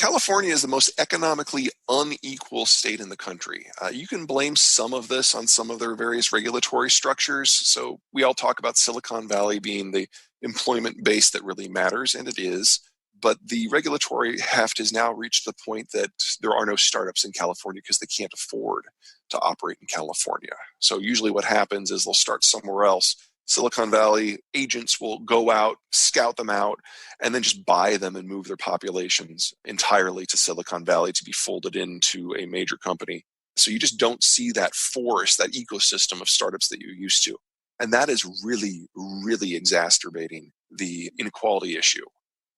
California is the most economically unequal state in the country. You can blame some of this on some of their various regulatory structures. So we all talk about Silicon Valley being the employment base that really matters, and it is. But the regulatory heft has now reached the point that there are no startups in California because they can't afford to operate in California. So usually what happens is they'll start somewhere else. Silicon Valley agents will go out, scout them out, and then just buy them and move their populations entirely to Silicon Valley to be folded into a major company. So you just don't see that forest, that ecosystem of startups that you're used to. And that is really, really exacerbating the inequality issue.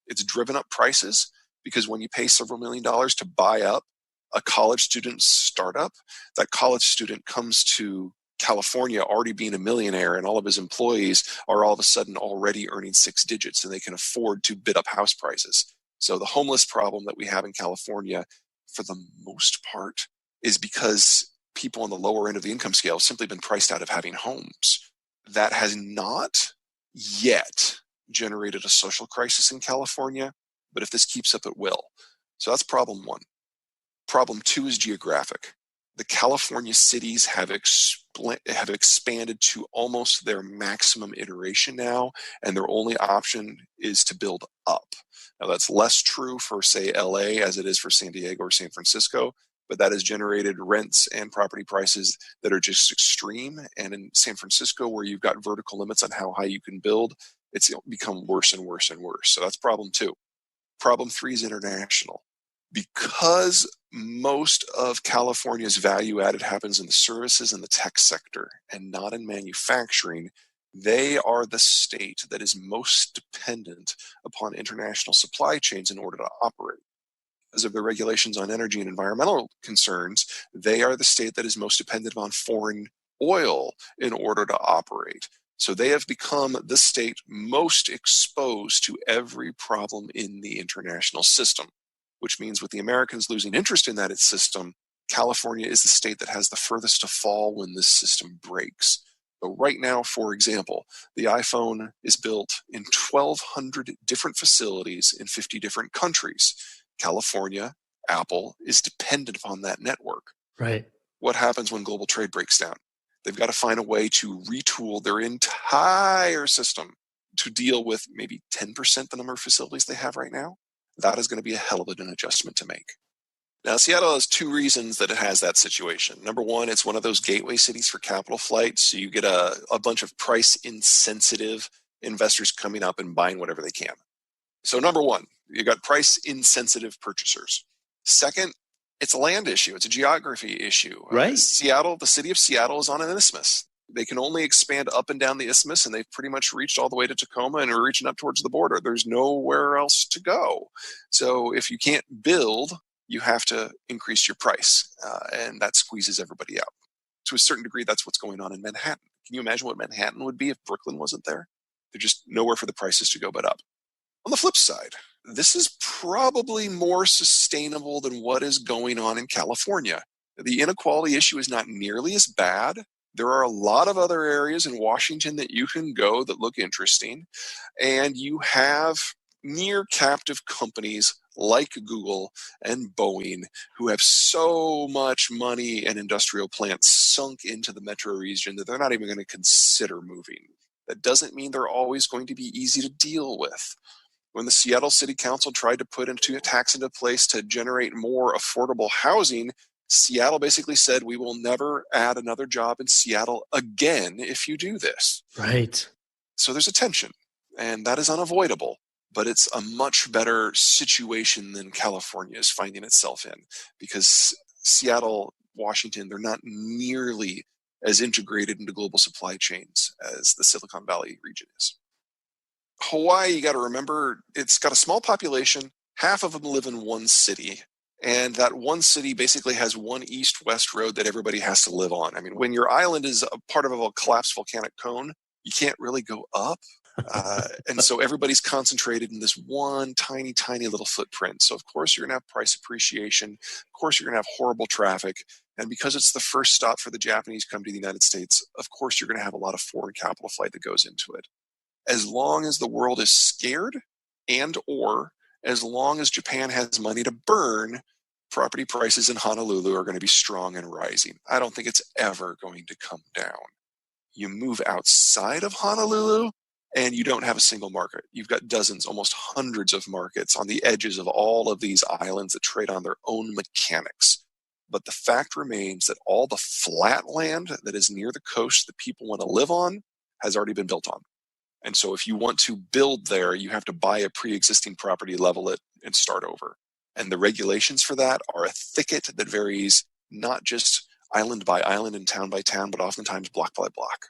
It's driven up prices because when you pay several $1 million to buy up a college student's startup, that college student comes to California already being a millionaire, and all of his employees are all of a sudden already earning 6 digits, and they can afford to bid up house prices. So the homeless problem that we have in California, for the most part, is because people on the lower end of the income scale have simply been priced out of having homes. That has not yet generated a social crisis in California, but if this keeps up, it will. So that's problem one. Problem two is geographic. The California cities have expanded to almost their maximum iteration now, and their only option is to build up. Now, that's less true for, say, LA as it is for San Diego or San Francisco, but that has generated rents and property prices that are just extreme. And in San Francisco, where you've got vertical limits on how high you can build, it's become worse and worse and worse. So that's problem two. Problem three is international. Because most of California's value added happens in the services and the tech sector and not in manufacturing, they are the state that is most dependent upon international supply chains in order to operate. Because of the regulations on energy and environmental concerns, they are the state that is most dependent on foreign oil in order to operate. So they have become the state most exposed to every problem in the international system, which means with the Americans losing interest in that system, California is the state that has the furthest to fall when this system breaks. So right now, for example, the iPhone is built in 1,200 different facilities in 50 different countries. California, Apple, is dependent upon that network. Right. What happens when global trade breaks down? They've got to find a way to retool their entire system to deal with maybe 10% the number of facilities they have right now. That is going to be a hell of an adjustment to make. Now, Seattle has two reasons that it has that situation. Number one, it's one of those gateway cities for capital flight. So you get a bunch of price insensitive investors coming up and buying whatever they can. So number one, you got price insensitive purchasers. Second, it's a land issue. It's a geography issue. Right. Seattle, the city of Seattle is on an isthmus. They can only expand up and down the isthmus, and they've pretty much reached all the way to Tacoma and are reaching up towards the border. There's nowhere else to go. So if you can't build, you have to increase your price, and that squeezes everybody out. To a certain degree, that's what's going on in Manhattan. Can you imagine what Manhattan would be if Brooklyn wasn't there? There's just nowhere for the prices to go but up. On the flip side, this is probably more sustainable than what is going on in California. The inequality issue is not nearly as bad. There are a lot of other areas in Washington that you can go that look interesting, and you have near captive companies like Google and Boeing who have so much money and industrial plants sunk into the metro region that they're not even going to consider moving. That doesn't mean they're always going to be easy to deal with. When the Seattle City Council tried to put a tax into place to generate more affordable housing, Seattle basically said, we will never add another job in Seattle again if you do this. Right. So there's a tension, and that is unavoidable, but it's a much better situation than California is finding itself in, because Seattle, Washington, they're not nearly as integrated into global supply chains as the Silicon Valley region is. Hawaii, you got to remember, it's got a small population. Half of them live in one city. And that one city basically has one east-west road that everybody has to live on. I mean, when your island is a part of a collapsed volcanic cone, you can't really go up. And so everybody's concentrated in this one tiny, tiny little footprint. So, of course, you're going to have price appreciation. Of course, you're going to have horrible traffic. And because it's the first stop for the Japanese come to the United States, of course, you're going to have a lot of foreign capital flight that goes into it. As long as the world is scared and or as long as Japan has money to burn, property prices in Honolulu are going to be strong and rising. I don't think it's ever going to come down. You move outside of Honolulu and you don't have a single market. You've got dozens, almost hundreds of markets on the edges of all of these islands that trade on their own mechanics. But the fact remains that all the flat land that is near the coast that people want to live on has already been built on. And so if you want to build there, you have to buy a pre-existing property, level it, and start over. And the regulations for that are a thicket that varies not just island by island and town by town, but oftentimes block by block.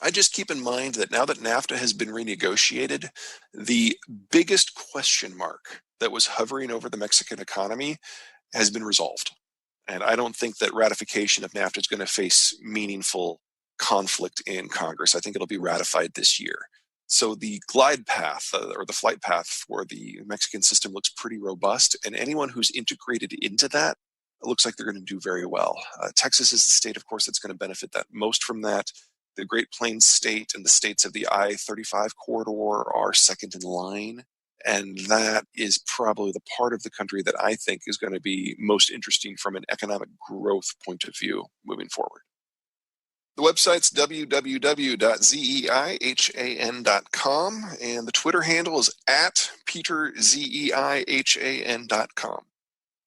I just keep in mind that now that NAFTA has been renegotiated, the biggest question mark that was hovering over the Mexican economy has been resolved. And I don't think that ratification of NAFTA is going to face meaningful conflict in Congress. I think it'll be ratified this year. So the glide path or the flight path for the Mexican system looks pretty robust. And anyone who's integrated into that, it looks like they're going to do very well. Texas is the state, of course, that's going to benefit that most from that. The Great Plains state and the states of the I-35 corridor are second in line. And that is probably the part of the country that I think is going to be most interesting from an economic growth point of view moving forward. The website's www.zeihan.com, and the Twitter handle is @PeterZeihan.com.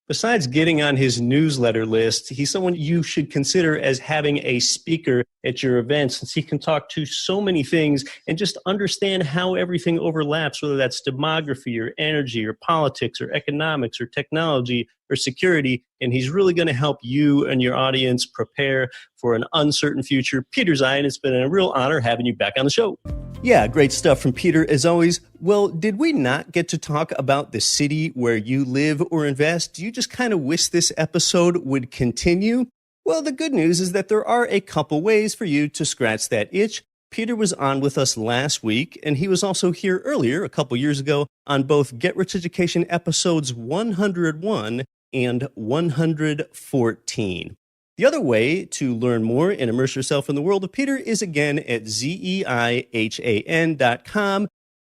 Besides getting on his newsletter list, he's someone you should consider as having a speaker at your event, since he can talk to so many things and just understand how everything overlaps, whether that's demography or energy or politics or economics or technology or security. And he's really going to help you and your audience prepare for an uncertain future. Peter Zeihan, it's been a real honor having you back on the show. Yeah, great stuff from Peter, as always. Well, did we not get to talk about the city where you live or invest? Do you just kind of wish this episode would continue? Well, the good news is that there are a couple ways for you to scratch that itch. Peter was on with us last week, and he was also here earlier, a couple years ago, on both Get Rich Education episodes 101 and 114. The other way to learn more and immerse yourself in the world of Peter is again at zeihan.com.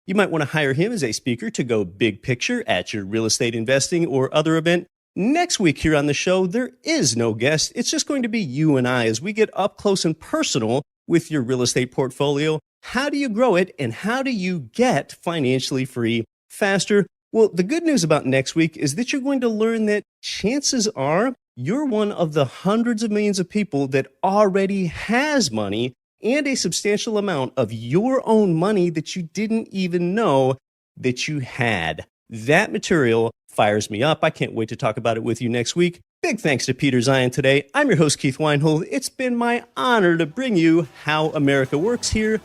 You might want to hire him as a speaker to go big picture at your real estate investing or other event. Next week here on the show, there is no guest. It's just going to be you and I as we get up close and personal with your real estate portfolio. How do you grow it, and how do you get financially free faster? Well, the good news about next week is that you're going to learn that chances are you're one of the hundreds of millions of people that already has money, and a substantial amount of your own money that you didn't even know that you had. That material fires me up. I can't wait to talk about it with you next week. Big thanks to Peter Zeihan today. I'm your host, Keith Weinhold. It's been my honor to bring you How America Works here